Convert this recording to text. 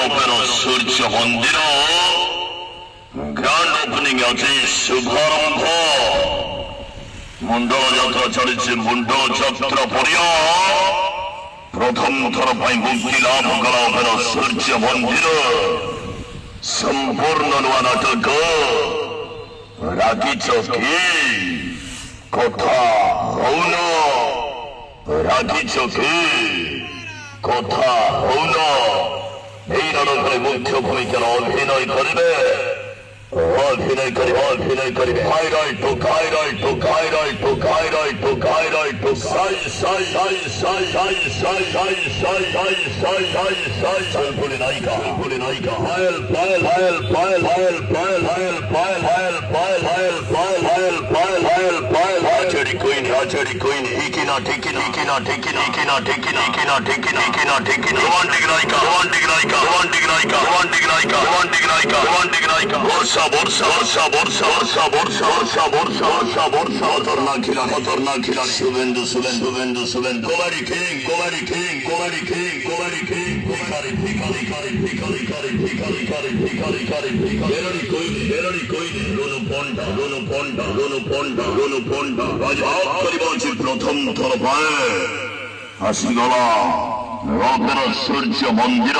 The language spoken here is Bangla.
ଉପର ସୂର୍ଯ୍ୟ ମନ୍ଦିର ଗ୍ରାଣ୍ଡ ଓପନିଂ ଅଛି ଶୁଭାରମ୍ଭ। ମୁଣ୍ଡଳ ଯାତ୍ରା ଚାଲିଛି ମୁଣ୍ଡ ଯାତ୍ରା ପଡ଼ିଆ। ପ୍ରଥମ ଥର ପାଇଁ ମୁକ୍ତି ଲାଭ କଲା ଉପର ସୂର୍ଯ୍ୟ ମନ୍ଦିର। ସମ୍ପୂର୍ଣ୍ଣ ନୂଆ ନାଟକ। ରାଗିଛ କି କଥା ହଉନ? ରାଗିଛ କି କଥା ହଉନ? এই নাটকের মুখ্য ভূমিকার অভিনয় করবে হাইরাইট টু হাইরাইট টু হাইরাইট টু হাইরাইট টু হাইরাইট টু সাই সাই সাই সাই সাই সাই সাই সাই সাই সাই সাই সাই সাই বলে নায়িকা হায়ল Payal হায়ল Payal হায়ল Payal হায়ল Payal হায়ল Payal হায়ল Payal হায়ল Payal হায়ল Payal Hajri queen হিকিনা ঠিকিনা হিকিনা ঠিকিনা হিকিনা ঠিকিনা হিকিনা ঠিকিনা হিকিনা ঠিকিনা romantic নায়িকা রোমান্টিক নায়িকা রোমান্টিক নায়িকা রোমান্টিক নায়িকা রোমান্টিক নায়িকা রোমান্টিক নায়িকা বর্ষা বর্ষা বর্ষা বর্ষা বর্ষা বর্ষা বর্ষা বর্ষা বর্ষা বর্ষা খতরনাক খিলা শুভেন্দু শুভেন্দু শুভেন্দু শুভেন্দু কোমারি কিং কোমারি কিং কোমারি কিং কোমারি কিং ভিখারি ভিখারি কারি ভিখারি কারি ভিখারি কারি ভিখারি কারি ভিখারি বেরড়ি কইন রোনু পন্ডা রোনু পন্ডা রোনু পন্ডা রোনু পন্ডা রাজভাব করিব প্রথম থর পায় আসিগলা রথের সূর্য মন্দির।